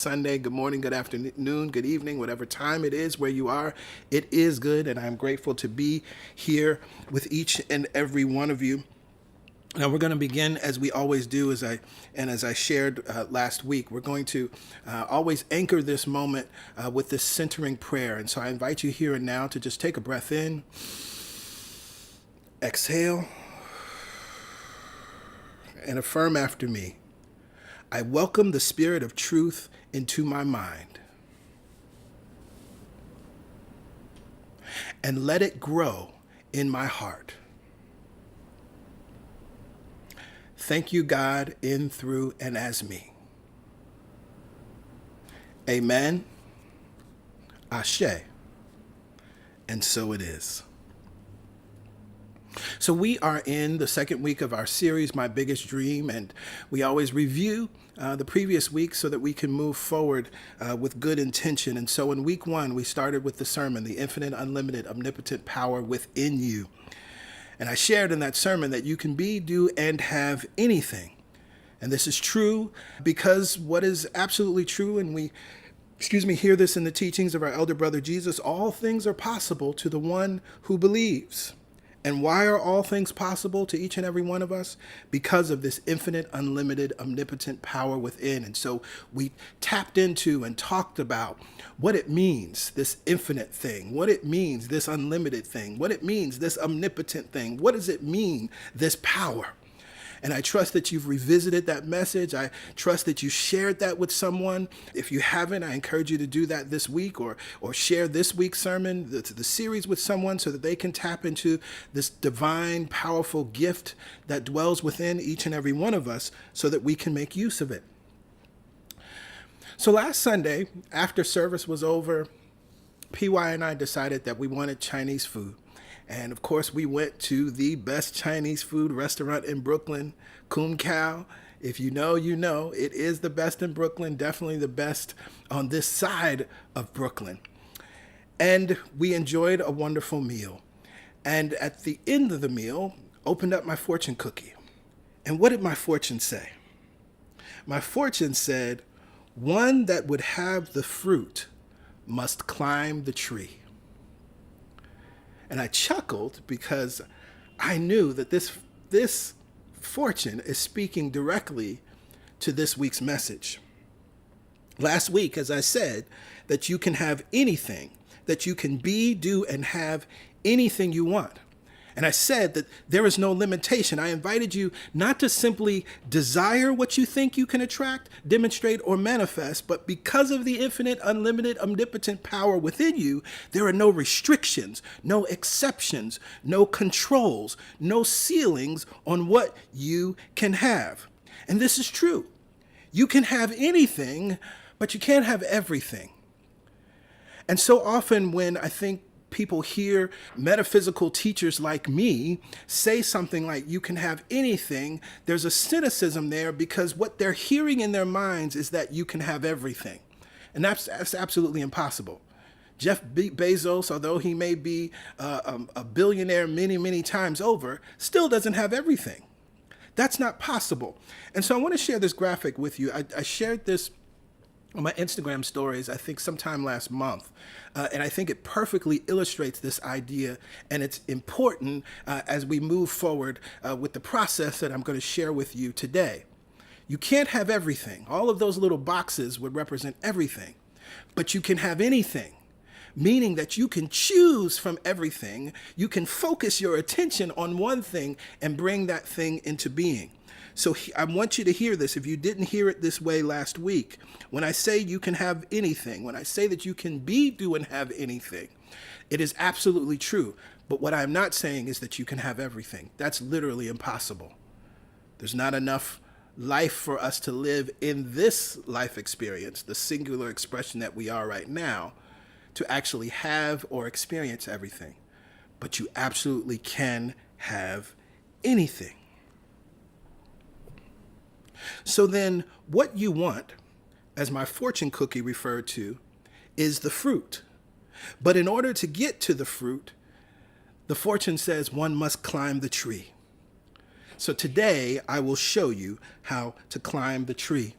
Sunday, good morning, good afternoon, good evening, whatever time it is where you are, it is good, and I'm grateful to be here with each and every one of you. Now we're going to begin as we always do, as I shared last week. We're going to always anchor this moment with this centering prayer, and so I invite you here and now to just take a breath in, exhale, and affirm after me. I welcome the spirit of truth into my mind and let it grow in my heart. Thank you, God, in, through, and as me. Amen. R.H.J. And so it is. So we are in the second week of our series, My Biggest Dream, and we always review the previous week so that we can move forward with good intention. And so in week one, we started with the sermon, The Infinite, Unlimited, Omnipotent Power Within You. And I shared in that sermon that you can be, do, and have anything. And this is true because what is absolutely true, and we hear this in the teachings of our elder brother Jesus, all things are possible to the one who believes. And why are all things possible to each and every one of us? Because of this infinite, unlimited, omnipotent power within. And so we tapped into and talked about what it means, this infinite thing, what it means, this unlimited thing, what it means, this omnipotent thing. What does it mean, this power? And I trust that you've revisited that message. I trust that you shared that with someone. If you haven't, I encourage you to do that this week or share this week's sermon, the series with someone so that they can tap into this divine, powerful gift that dwells within each and every one of us so that we can make use of it. So last Sunday, after service was over, PY and I decided that we wanted Chinese food. And of course, we went to the best Chinese food restaurant in Brooklyn, Kum Kao. If you know, you know. It is the best in Brooklyn, definitely the best on this side of Brooklyn. And we enjoyed a wonderful meal. And at the end of the meal, opened up my fortune cookie. And what did my fortune say? My fortune said, one that would have the fruit must climb the tree. And I chuckled because I knew that this fortune is speaking directly to this week's message. Last week, as I said, that you can have anything, that you can be, do, and have anything you want. And I said that there is no limitation. I invited you not to simply desire what you think you can attract, demonstrate, or manifest, but because of the infinite, unlimited, omnipotent power within you, there are no restrictions, no exceptions, no controls, no ceilings on what you can have. And this is true. You can have anything, but you can't have everything. And so often when I think people hear metaphysical teachers like me say something like, you can have anything, there's a cynicism there because what they're hearing in their minds is that you can have everything. And that's absolutely impossible. Jeff Bezos, although he may be a billionaire many, many times over, still doesn't have everything. That's not possible. And so I want to share this graphic with you. I shared this on my Instagram stories, I think sometime last month. And I think it perfectly illustrates this idea, and it's important as we move forward with the process that I'm going to share with you today. You can't have everything. All of those little boxes would represent everything, but you can have anything, meaning that you can choose from everything. You can focus your attention on one thing and bring that thing into being. So I want you to hear this if you didn't hear it this way last week. When I say you can have anything, when I say that you can be, do, and have anything, it is absolutely true. But what I'm not saying is that you can have everything. That's literally impossible. There's not enough life for us to live in this life experience, the singular expression that we are right now, to actually have or experience everything. But you absolutely can have anything. So then what you want, as my fortune cookie referred to, is the fruit. But in order to get to the fruit, the fortune says one must climb the tree. So today I will show you how to climb the tree.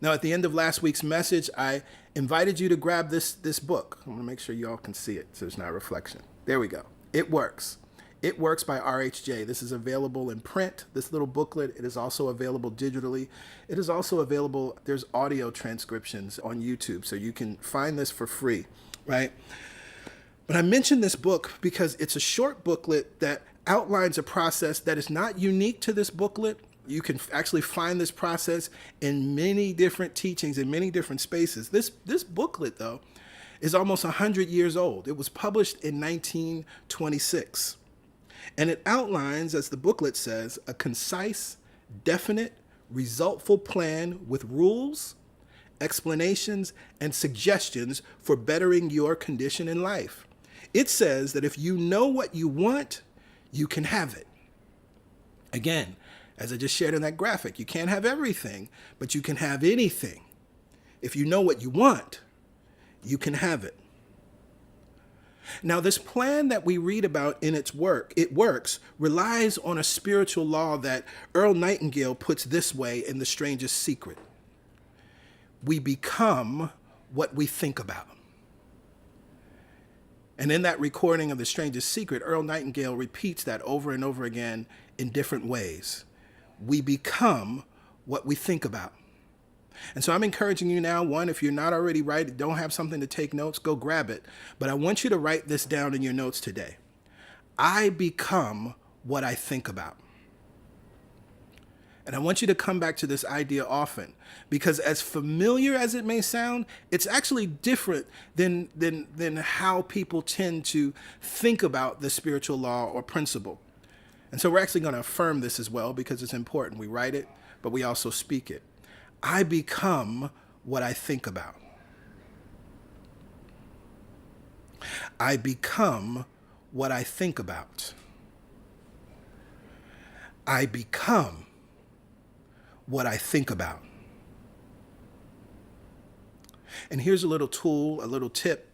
Now, at the end of last week's message, I invited you to grab this book. I'm going to make sure you all can see it so there's not a reflection. There we go. It Works. It Works by R.H.J. This is available in print, this little booklet. It is also available digitally. It is also available, there's audio transcriptions on YouTube, so you can find this for free, right? But I mentioned this book because it's a short booklet that outlines a process that is not unique to this booklet. You can actually find this process in many different teachings, in many different spaces. This booklet, though, is almost 100 years old. It was published in 1926. And it outlines, as the booklet says, a concise, definite, resultful plan with rules, explanations, and suggestions for bettering your condition in life. It says that if you know what you want, you can have it. Again, as I just shared in that graphic, you can't have everything, but you can have anything. If you know what you want, you can have it. Now, this plan that we read about in It Works, relies on a spiritual law that Earl Nightingale puts this way in The Strangest Secret. We become what we think about. And in that recording of The Strangest Secret, Earl Nightingale repeats that over and over again in different ways. We become what we think about. And so I'm encouraging you now, one, if you're not already writing, don't have something to take notes, go grab it. But I want you to write this down in your notes today. I become what I think about. And I want you to come back to this idea often, because as familiar as it may sound, it's actually different than how people tend to think about the spiritual law or principle. And so we're actually going to affirm this as well, because it's important. We write it, but we also speak it. I become what I think about. I become what I think about. I become what I think about. And here's a little tool, a little tip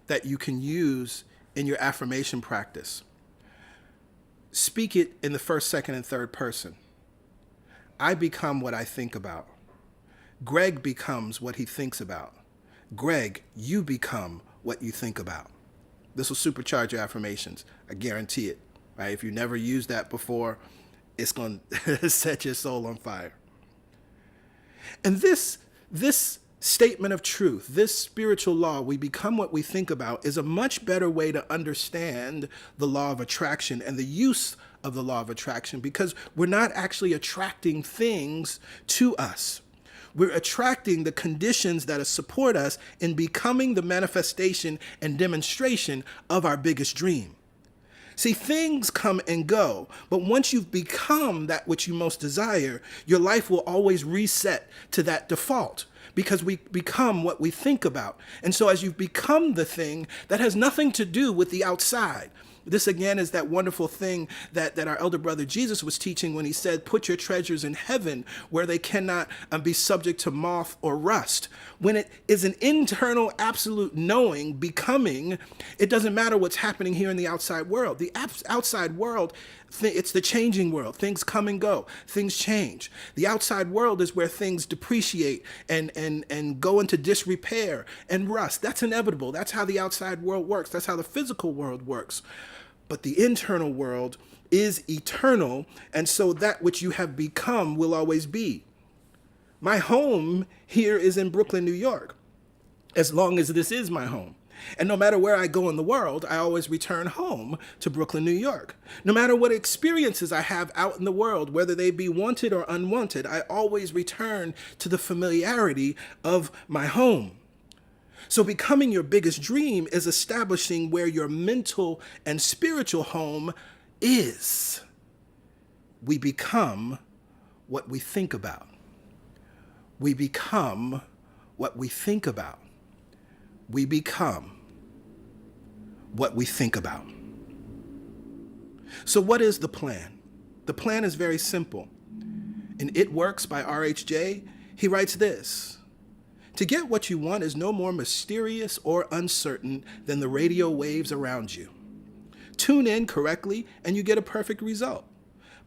that you can use in your affirmation practice. Speak it in the first, second, and third person. I become what I think about. Greg becomes what he thinks about. Greg, you become what you think about. This will supercharge your affirmations. I guarantee it. Right? If you never used that before, it's going to set your soul on fire. And this statement of truth, this spiritual law, we become what we think about, is a much better way to understand the law of attraction and the use of the law of attraction, because we're not actually attracting things to us. We're attracting the conditions that support us in becoming the manifestation and demonstration of our biggest dream. See, things come and go, but once you've become that which you most desire, your life will always reset to that default, because we become what we think about. And so as you've become the thing, that has nothing to do with the outside. This, again, is that wonderful thing that our elder brother Jesus was teaching when he said, put your treasures in heaven where they cannot be subject to moth or rust. When it is an internal, absolute knowing, becoming, it doesn't matter what's happening here in the outside world. The outside world, it's the changing world. Things come and go. Things change. The outside world is where things depreciate and go into disrepair and rust. That's inevitable. That's how the outside world works. That's how the physical world works. But the internal world is eternal, and so that which you have become will always be. My home here is in Brooklyn, New York, as long as this is my home. And no matter where I go in the world, I always return home to Brooklyn, New York. No matter what experiences I have out in the world, whether they be wanted or unwanted, I always return to the familiarity of my home. So becoming your biggest dream is establishing where your mental and spiritual home is. We become what we think about. We become what we think about. We become what we think about. So what is the plan? The plan is very simple. In It Works by R.H.J., he writes this: to get what you want is no more mysterious or uncertain than the radio waves around you. Tune in correctly and you get a perfect result.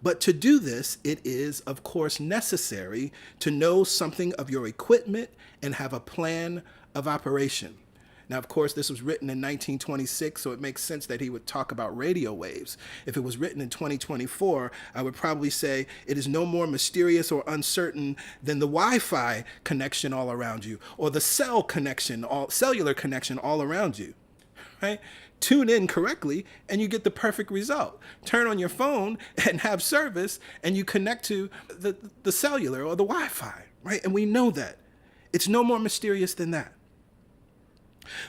But to do this, it is, of course, necessary to know something of your equipment and have a plan of operation. Now, of course, this was written in 1926, so it makes sense that he would talk about radio waves. If it was written in 2024, I would probably say it is no more mysterious or uncertain than the Wi-Fi connection all around you, or the cellular connection all around you, right? Tune in correctly and you get the perfect result. Turn on your phone and have service and you connect to the cellular or the Wi-Fi, right? And we know that. It's no more mysterious than that.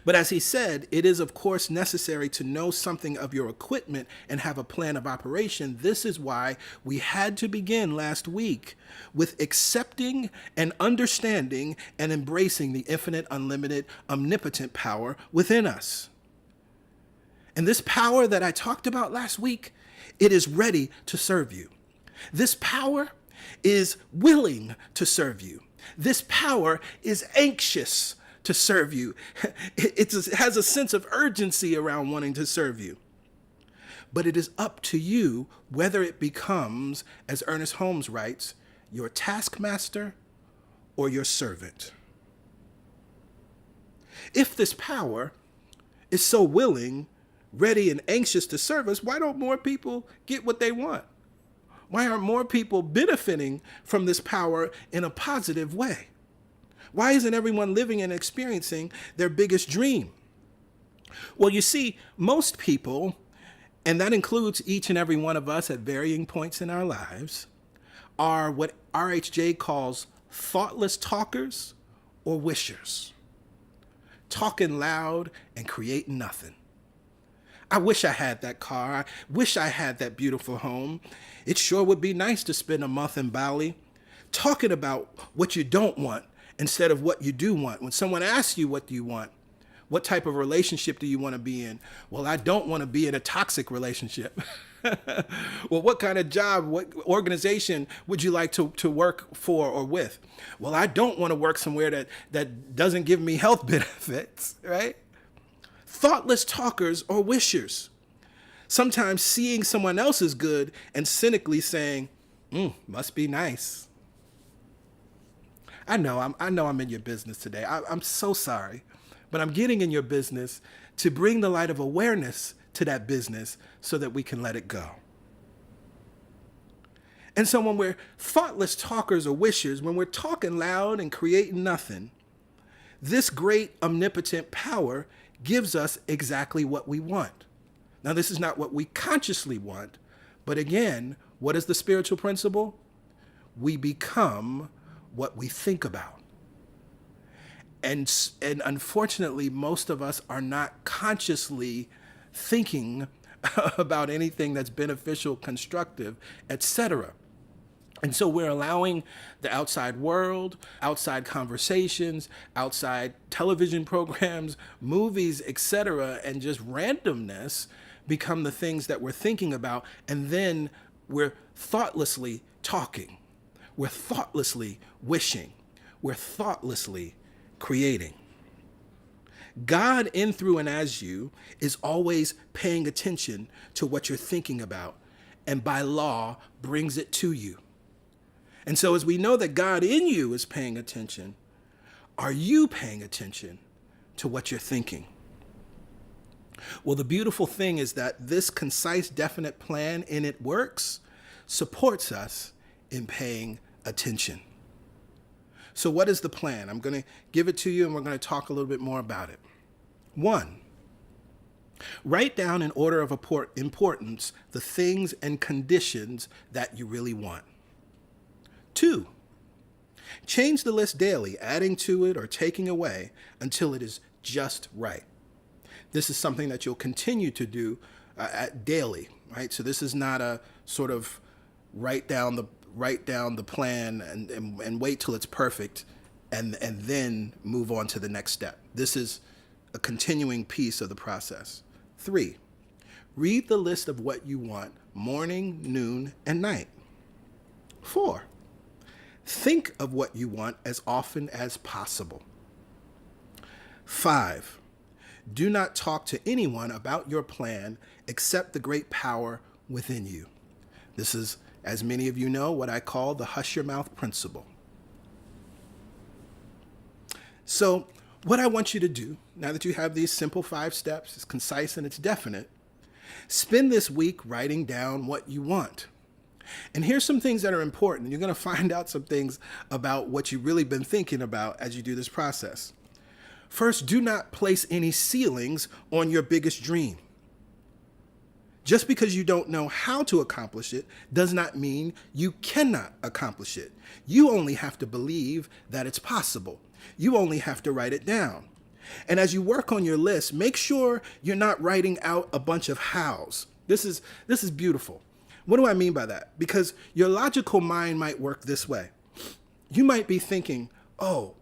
But as he said, it is of course necessary to know something of your equipment and have a plan of operation. This is why we had to begin last week with accepting and understanding and embracing the infinite, unlimited, omnipotent power within us. And this power that I talked about last week, it is ready to serve you. This power is willing to serve you. This power is anxious to serve you. It has a sense of urgency around wanting to serve you. But it is up to you whether it becomes, as Ernest Holmes writes, your taskmaster or your servant. If this power is so willing, ready, and anxious to serve us, why don't more people get what they want? Why aren't more people benefiting from this power in a positive way? Why isn't everyone living and experiencing their biggest dream? Well, you see, most people, and that includes each and every one of us at varying points in our lives, are what R.H.J. calls thoughtless talkers or wishers. Talking loud and creating nothing. I wish I had that car. I wish I had that beautiful home. It sure would be nice to spend a month in Bali. Talking about what you don't want instead of what you do want. When someone asks you what do you want, what type of relationship do you want to be in? Well, I don't want to be in a toxic relationship. Well, what kind of job, what organization would you like to work for or with? Well, I don't want to work somewhere that doesn't give me health benefits, right? Thoughtless talkers or wishers. Sometimes seeing someone else's good and cynically saying, must be nice. I know I'm in your business today. I'm so sorry, but I'm getting in your business to bring the light of awareness to that business so that we can let it go. And so when we're thoughtless talkers or wishers, when we're talking loud and creating nothing, this great omnipotent power gives us exactly what we want. Now, this is not what we consciously want, but again, what is the spiritual principle? We become what we think about. And unfortunately, most of us are not consciously thinking about anything that's beneficial, constructive, etc. And so we're allowing the outside world, outside conversations, outside television programs, movies, etc., and just randomness become the things that we're thinking about, and then we're thoughtlessly talking. We're thoughtlessly wishing. We're thoughtlessly creating. God in, through, and as you is always paying attention to what you're thinking about, and by law brings it to you. And so as we know that God in you is paying attention, are you paying attention to what you're thinking? Well, the beautiful thing is that this concise, definite plan, and it works, supports us in paying attention. So what is the plan? I'm going to give it to you and we're going to talk a little bit more about it. 1, write down in order of importance the things and conditions that you really want. 2, change the list daily, adding to it or taking away until it is just right. This is something that you'll continue to do daily, right? So this is not a sort of write down the plan and wait till it's perfect and then move on to the next step. This is a continuing piece of the process. 3, read the list of what you want morning, noon, and night. 4, think of what you want as often as possible. 5, do not talk to anyone about your plan except the great power within you. This is as many of you know, what I call the hush your mouth principle. So what I want you to do, now that you have these simple 5 steps, it's concise and it's definite, spend this week writing down what you want. And here's some things that are important. You're going to find out some things about what you've really been thinking about as you do this process. First, do not place any ceilings on your biggest dream. Just because you don't know how to accomplish it does not mean you cannot accomplish it. You only have to believe that it's possible. You only have to write it down. And as you work on your list, make sure you're not writing out a bunch of hows. This is beautiful. What do I mean by that? Because your logical mind might work this way. You might be thinking, oh,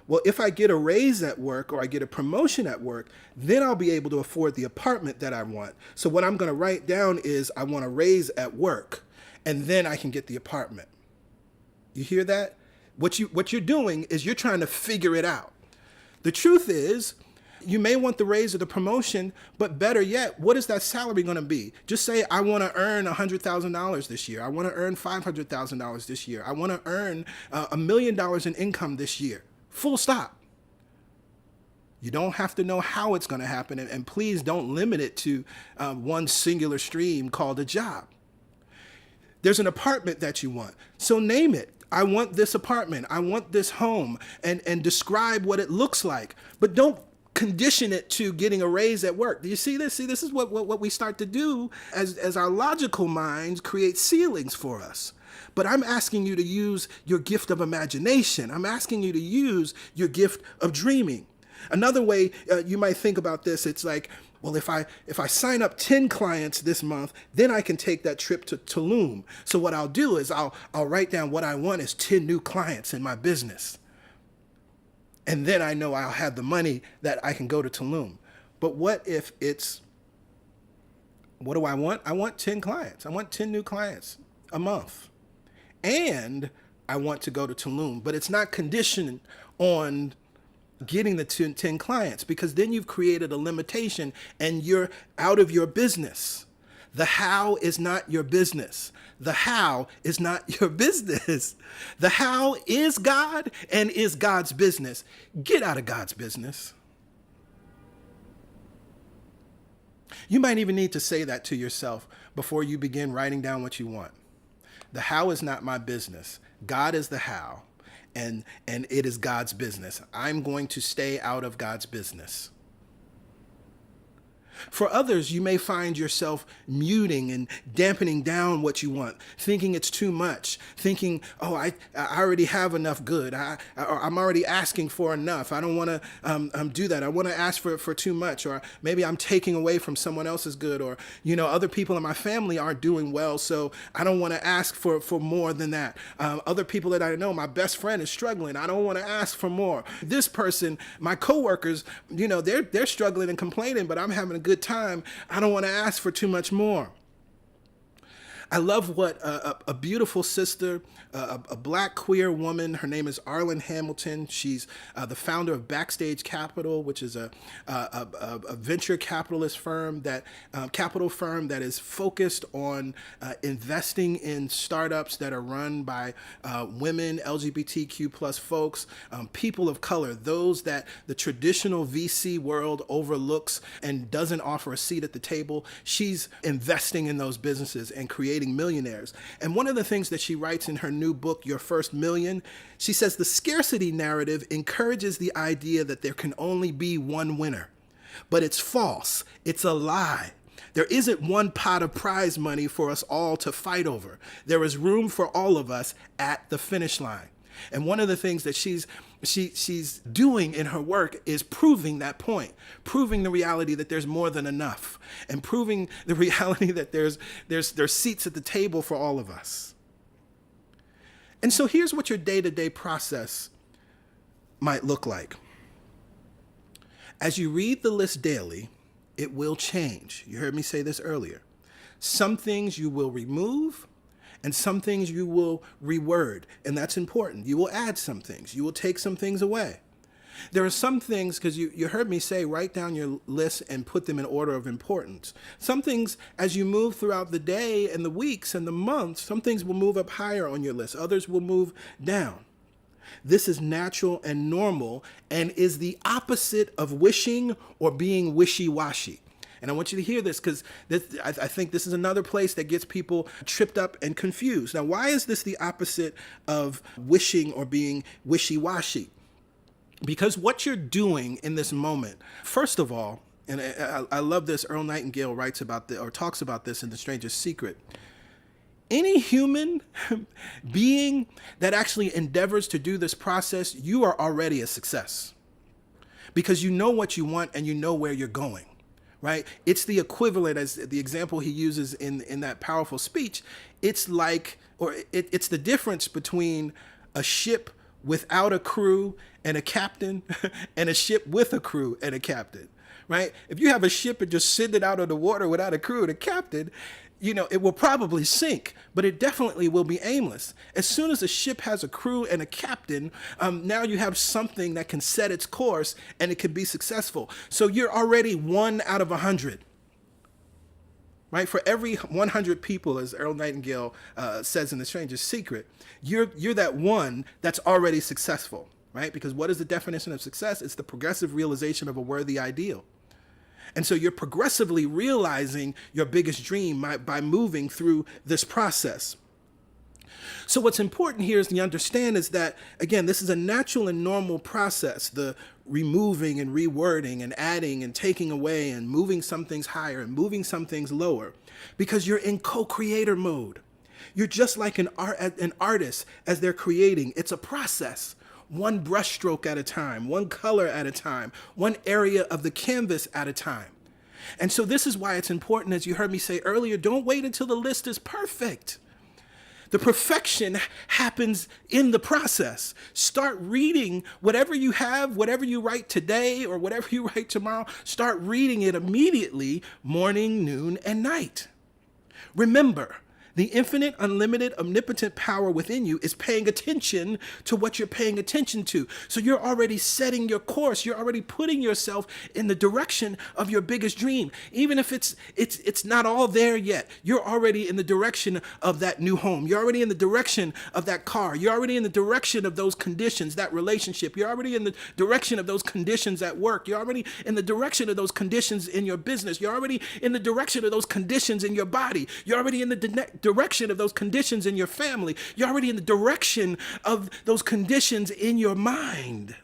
well, if I get a raise at work or I get a promotion at work, then I'll be able to afford the apartment that I want. So what I'm going to write down is I want a raise at work, and then I can get the apartment. You hear that? What you're doing is you're trying to figure it out. The truth is, you may want the raise or the promotion, but better yet, what is that salary going to be? Just say, I want to earn $100,000 this year. I want to earn $500,000 this year. I want to earn $1 million in income this year. Full stop. You don't have to know how it's going to happen. And please don't limit it to one singular stream called a job. There's an apartment that you want. So name it. I want this apartment. I want this home, and describe what it looks like. But don't condition it to getting a raise at work. Do you see this? See, this is what we start to do as our logical minds create ceilings for us. But I'm asking you to use your gift of imagination. I'm asking you to use your gift of dreaming. Another way you might think about this, it's like, well, if I sign up 10 clients this month, then I can take that trip to Tulum. So what I'll do is I'll write down what I want is 10 new clients in my business. And then I know I'll have the money that I can go to Tulum. But what if it's, what do I want? I want 10 clients. I want 10 new clients a month. And I want to go to Tulum. But it's not conditioned on getting the 10 clients, because then you've created a limitation and you're out of your business. The how is not your business. The how is not your business. The how is God and is God's business. Get out of God's business. You might even need to say that to yourself before you begin writing down what you want. The how is not my business. God is the how, and it is God's business. I'm going to stay out of God's business. For others, you may find yourself muting and dampening down what you want, thinking it's too much, thinking, oh, I already have enough good. I'm already asking for enough. I don't want to do that. I want to ask for too much, or maybe I'm taking away from someone else's good, or, other people in my family aren't doing well, so I don't want to ask for more than that. Other people that I know, my best friend is struggling. I don't want to ask for more. This person, my coworkers, they're struggling and complaining, but I'm having a good time. I don't want to ask for too much more. I love what a beautiful sister, a black queer woman, her name is Arlen Hamilton. She's the founder of Backstage Capital, which is a venture capitalist firm capital firm that is focused on investing in startups that are run by women, LGBTQ plus folks, people of color, those that the traditional VC world overlooks and doesn't offer a seat at the table. She's investing in those businesses and creating millionaires. And one of the things that she writes in her new book, Your First Million, she says the scarcity narrative encourages the idea that there can only be one winner. But it's false. It's a lie. There isn't one pot of prize money for us all to fight over. There is room for all of us at the finish line. And one of the things that she's doing in her work is proving that point, proving the reality that there's more than enough, and proving the reality that there's seats at the table for all of us. And so here's what your day-to-day process might look like. As you read the list daily, it will change. You heard me say this earlier. Some things you will remove, and some things you will reword, and that's important. You will add some things. You will take some things away. There are some things, because you heard me say, write down your list and put them in order of importance. Some things, as you move throughout the day and the weeks and the months, some things will move up higher on your list. Others will move down. This is natural and normal and is the opposite of wishing or being wishy-washy. And I want you to hear this because I think this is another place that gets people tripped up and confused. Now, why is this the opposite of wishing or being wishy-washy? Because what you're doing in this moment, first of all, and I love this, Earl Nightingale writes about this or talks about this in The Stranger's Secret. Any human being that actually endeavors to do this process, you are already a success because you know what you want and you know where you're going, right? It's the equivalent, as the example he uses in that powerful speech. It's like, or it's the difference between a ship without a crew and a captain and a ship with a crew and a captain, right? If you have a ship and just sitting out on the water without a crew and a captain, it will probably sink, but it definitely will be aimless. As soon as a ship has a crew and a captain, now you have something that can set its course and it can be successful. So you're already 1 out of 100. Right? For every 100 people, as Earl Nightingale says in The Stranger's Secret, you're that one that's already successful, right? Because what is the definition of success? It's the progressive realization of a worthy ideal. And so you're progressively realizing your biggest dream by moving through this process. So what's important here is to understand is that, again, this is a natural and normal process, the removing and rewording and adding and taking away and moving some things higher and moving some things lower, because you're in co-creator mode. You're just like an artist as they're creating. It's a process, one brushstroke at a time, one color at a time, one area of the canvas at a time. And so this is why it's important, as you heard me say earlier, don't wait until the list is perfect. The perfection happens in the process. Start reading whatever you have, whatever you write today or whatever you write tomorrow, start reading it immediately, morning, noon, and night. Remember, the infinite, unlimited, omnipotent power within you is paying attention to what you're paying attention to. So you're already setting your course. You're already putting yourself in the direction of your biggest dream. Even if it's not all there yet, you're already in the direction of that new home. You're already in the direction of that car. You're already in the direction of those conditions, that relationship. You're already in the direction of those conditions at work. You're already in the direction of those conditions in your business. You're already in the direction of those conditions in your body. You're already in the direction of those conditions in your family. You're already in the direction of those conditions in your mind.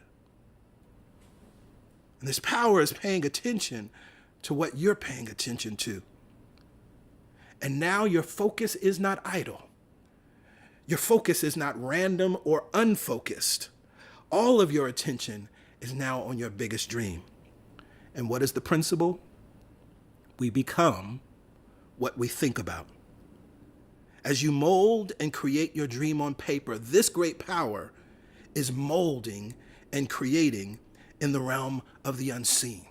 And this power is paying attention to what you're paying attention to. And now your focus is not idle. Your focus is not random or unfocused. All of your attention is now on your biggest dream. And what is the principle? We become what we think about. As you mold and create your dream on paper, this great power is molding and creating in the realm of the unseen.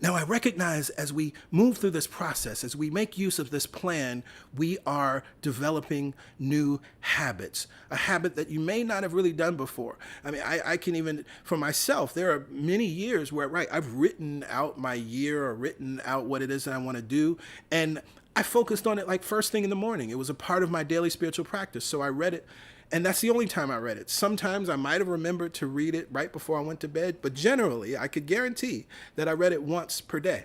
Now, I recognize as we move through this process, as we make use of this plan, we are developing new habits, a habit that you may not have really done before. I mean, I can even, for myself, there are many years where, right, I've written out my year or written out what it is that I want to do, and I focused on it like first thing in the morning. It was a part of my daily spiritual practice. So I read it, and that's the only time I read it. Sometimes I might have remembered to read it right before I went to bed, but generally I could guarantee that I read it once per day.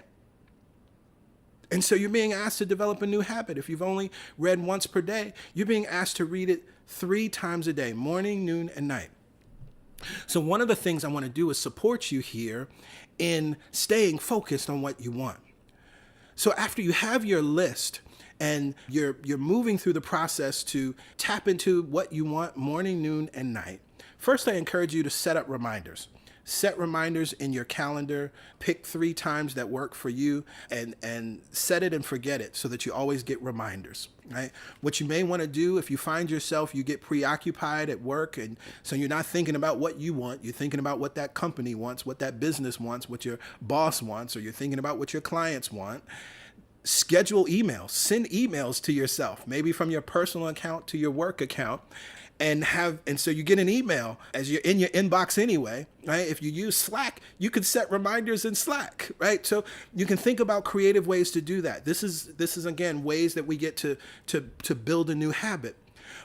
And so you're being asked to develop a new habit. If you've only read once per day, you're being asked to read it 3 times a day, morning, noon, and night. So one of the things I want to do is support you here in staying focused on what you want. So after you have your list and you're moving through the process to tap into what you want morning, noon, and night, first I encourage you to set up reminders. Set reminders in your calendar, pick 3 times that work for you, and set it and forget it so that you always get reminders, right? What you may want to do if you find yourself, you get preoccupied at work, and so you're not thinking about what you want, you're thinking about what that company wants, what that business wants, what your boss wants, or you're thinking about what your clients want. Schedule emails, send emails to yourself, maybe from your personal account to your work account, And so you get an email as you're in your inbox anyway, right? If you use Slack, you can set reminders in Slack, right? So you can think about creative ways to do that. This is again ways that we get to build a new habit.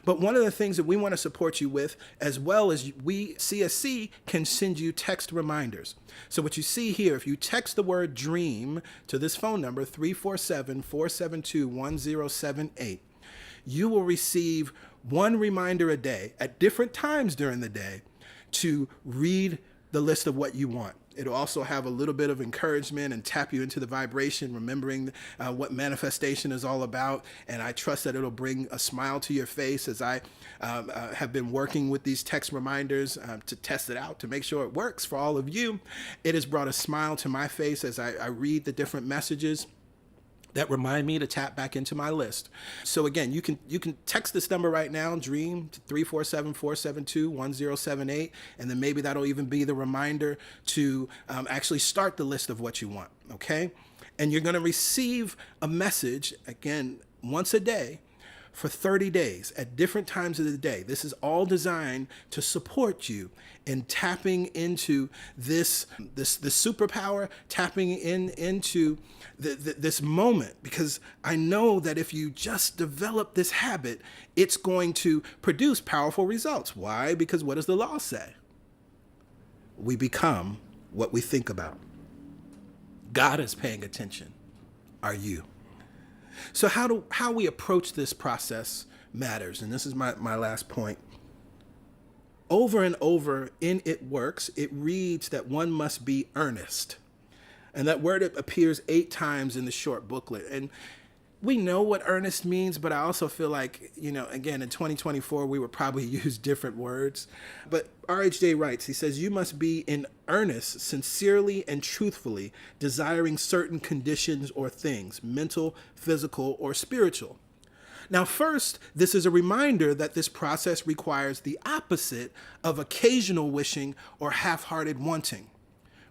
But one of the things that we want to support you with, as well as we, CSC, can send you text reminders. So what you see here, if you text the word dream to this phone number, 347-472-1078, you will receive one reminder a day at different times during the day to read the list of what you want. It'll also have a little bit of encouragement and tap you into the vibration, remembering what manifestation is all about. And I trust that it'll bring a smile to your face as I have been working with these text reminders to test it out, to make sure it works for all of you. It has brought a smile to my face as I read the different messages that remind me to tap back into my list. So again, you can text this number right now, dream, to 347-472-1078, and then maybe that'll even be the reminder to actually start the list of what you want, okay? And you're gonna receive a message, again, once a day for 30 days at different times of the day. This is all designed to support you in tapping into this superpower, tapping into this moment, because I know that if you just develop this habit, it's going to produce powerful results. Why? Because what does the law say? We become what we think about. God is paying attention. Are you? So how we approach this process matters. And this is my last point. Over and over in It Works, it reads that one must be earnest. And that word appears 8 times in the short booklet. And we know what earnest means, but I also feel like, again, in 2024, we would probably use different words. But R.H.J. writes, he says, you must be in earnest, sincerely and truthfully desiring certain conditions or things, mental, physical, or spiritual. Now, first, this is a reminder that this process requires the opposite of occasional wishing or half-hearted wanting.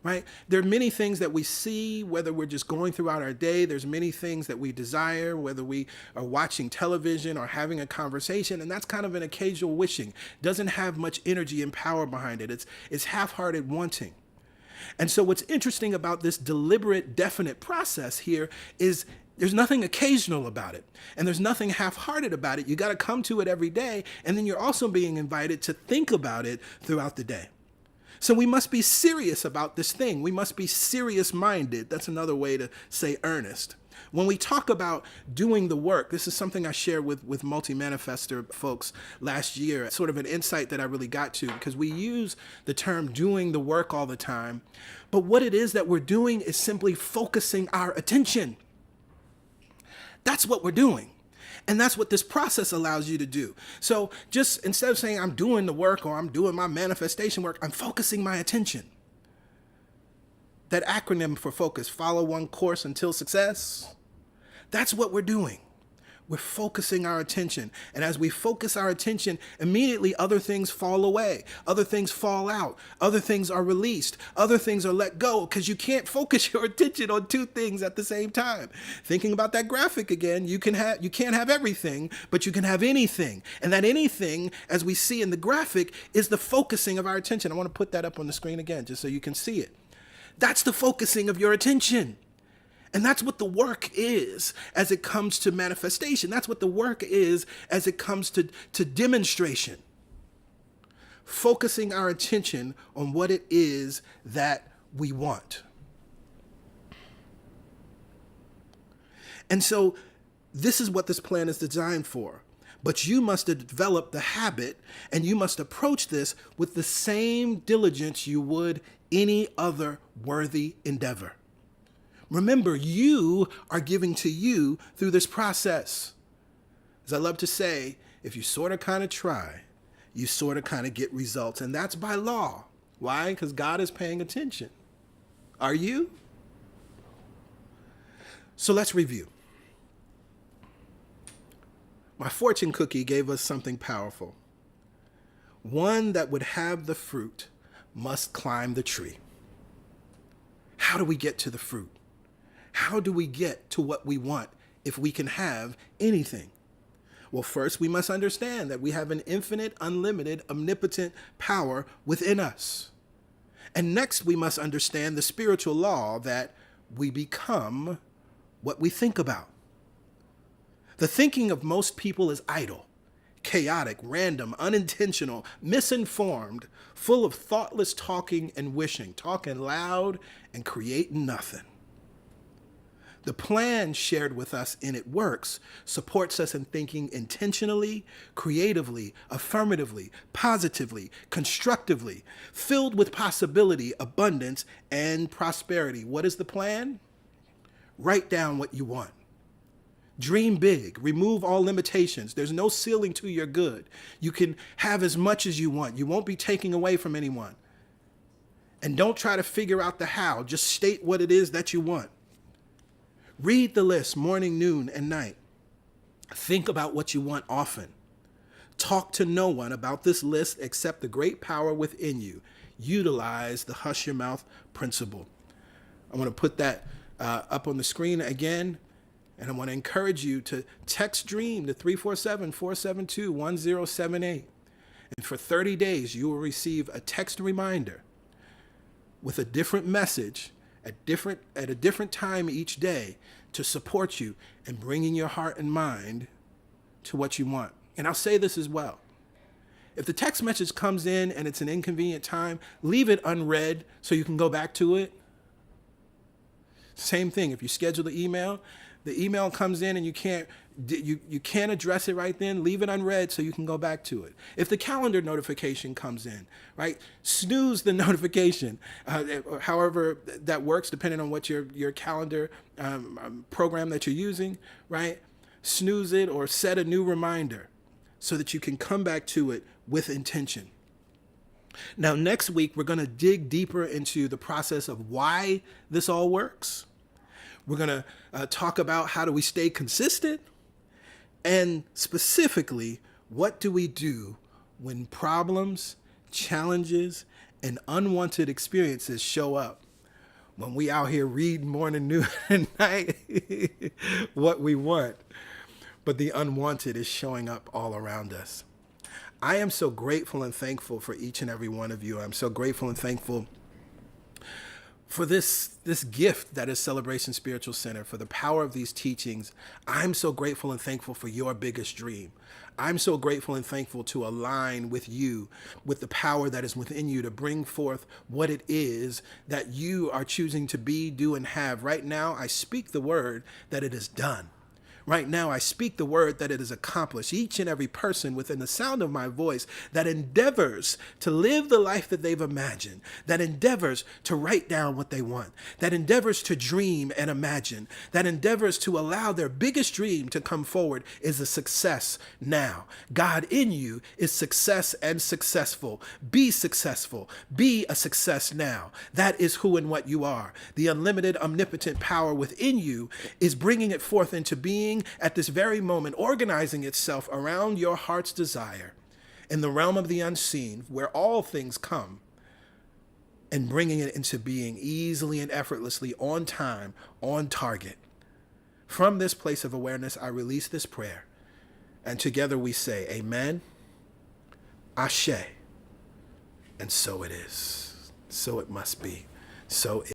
Right? There are many things that we see, whether we're just going throughout our day. There's many things that we desire, whether we are watching television or having a conversation, and that's kind of an occasional wishing. Doesn't have much energy and power behind it. It's half-hearted wanting. And so what's interesting about this deliberate, definite process here is there's nothing occasional about it, and there's nothing half-hearted about it. You got to come to it every day, and then you're also being invited to think about it throughout the day. So we must be serious about this thing. We must be serious-minded. That's another way to say earnest. When we talk about doing the work, this is something I shared with Multi-Manifestor folks last year, sort of an insight that I really got to, because we use the term doing the work all the time. But what it is that we're doing is simply focusing our attention. That's what we're doing. And that's what this process allows you to do. So just instead of saying I'm doing the work or I'm doing my manifestation work, I'm focusing my attention. That acronym for focus, follow one course until success. That's what we're doing. We're focusing our attention. And as we focus our attention, immediately other things fall away. Other things fall out. Other things are released. Other things are let go, because you can't focus your attention on 2 things at the same time. Thinking about that graphic again, you can't have everything, but you can have anything. And that anything, as we see in the graphic, is the focusing of our attention. I want to put that up on the screen again, just so you can see it. That's the focusing of your attention. And that's what the work is as it comes to manifestation. That's what the work is as it comes to demonstration. Focusing our attention on what it is that we want. And so this is what this plan is designed for. But you must develop the habit, and you must approach this with the same diligence you would any other worthy endeavor. Remember, you are giving to you through this process. As I love to say, if you sort of kind of try, you sort of kind of get results. And that's by law. Why? Because God is paying attention. Are you? So let's review. My fortune cookie gave us something powerful. One that would have the fruit must climb the tree. How do we get to the fruit? How do we get to what we want if we can have anything? Well, first, we must understand that we have an infinite, unlimited, omnipotent power within us. And next, we must understand the spiritual law that we become what we think about. The thinking of most people is idle, chaotic, random, unintentional, misinformed, full of thoughtless talking and wishing, talking loud and creating nothing. The plan shared with us in It Works supports us in thinking intentionally, creatively, affirmatively, positively, constructively, filled with possibility, abundance, and prosperity. What is the plan? Write down what you want. Dream big. Remove all limitations. There's no ceiling to your good. You can have as much as you want. You won't be taking away from anyone. And don't try to figure out the how. Just state what it is that you want. Read the list morning, noon, and night. Think about what you want often. Talk to no one about this list except the great power within you. Utilize the hush your mouth principle. I want to put that up on the screen again. And I want to encourage you to text DREAM to 347-472-1078. And for 30 days, you will receive a text reminder with a different message at a different time each day to support you in bringing your heart and mind to what you want. And I'll say this as well. If the text message comes in and it's an inconvenient time, leave it unread so you can go back to it. Same thing. If you schedule the email comes in and you can't address it right then, leave it unread so you can go back to it. If the calendar notification comes in, right, snooze the notification, however that works, depending on what your calendar program that you're using, right? Snooze it or set a new reminder so that you can come back to it with intention. Now, next week, we're going to dig deeper into the process of why this all works. We're going to talk about how do we stay consistent, and specifically, what do we do when problems, challenges, and unwanted experiences show up? When we out here reading morning, noon, and night what we want, but the unwanted is showing up all around us. I am so grateful and thankful for each and every one of you. I'm so grateful and thankful for this gift that is Celebration Spiritual Center, for the power of these teachings. I'm so grateful and thankful for your biggest dream. I'm so grateful and thankful to align with you, with the power that is within you to bring forth what it is that you are choosing to be, do, and have. Right now, I speak the word that it is done. Right now, I speak the word that it is accomplished. Each and every person within the sound of my voice that endeavors to live the life that they've imagined, that endeavors to write down what they want, that endeavors to dream and imagine, that endeavors to allow their biggest dream to come forward is a success now. God in you is success and successful. Be successful. Be a success now. That is who and what you are. The unlimited, omnipotent power within you is bringing it forth into being at this very moment, organizing itself around your heart's desire in the realm of the unseen, where all things come, and bringing it into being easily and effortlessly, on time, on target. From this place of awareness, I release this prayer, and together we say, Amen, Ashe, and so it is. So it must be. So